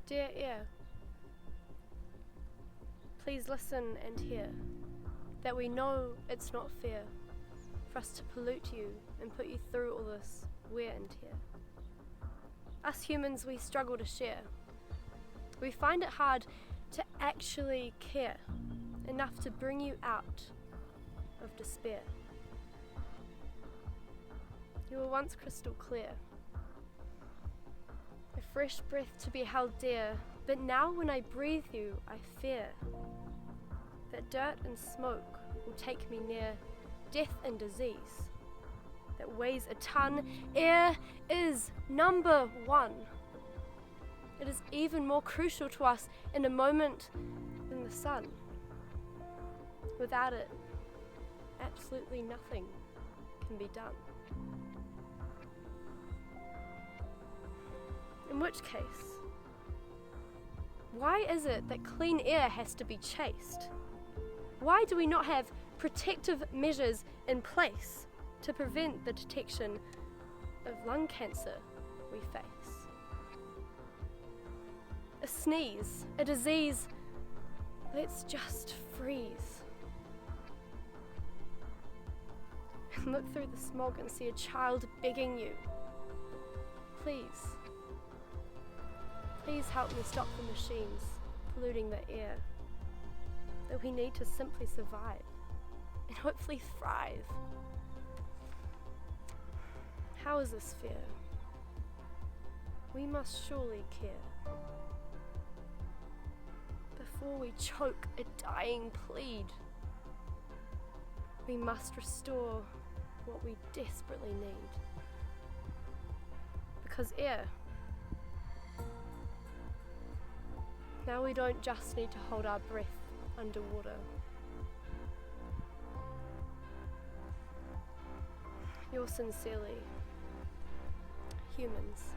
Dear air, please listen and hear that we know it's not fair for us to pollute you and put you through all this wear and tear. Us humans, we struggle to share. We find it hard to actually care enough to bring you out of despair. You were once crystal clear, a fresh breath to be held dear, but now when I breathe you, I fear that dirt and smoke will take me near death and disease that weighs a ton. Air is number one. It is even more crucial to us in a moment than the sun. Without it, absolutely nothing can be done. In which case, why is it that clean air has to be chased? Why do we not have protective measures in place to prevent the detection of lung cancer we face? A sneeze, a disease, let's just freeze. And look through the smog and see a child begging you, please, please help me stop the machines polluting the air that we need to simply survive and hopefully thrive. How is this fair? We must surely care. Before we choke a dying plead, we must restore what we desperately need. Because air, now we don't just need to hold our breath underwater. Yours sincerely, humans.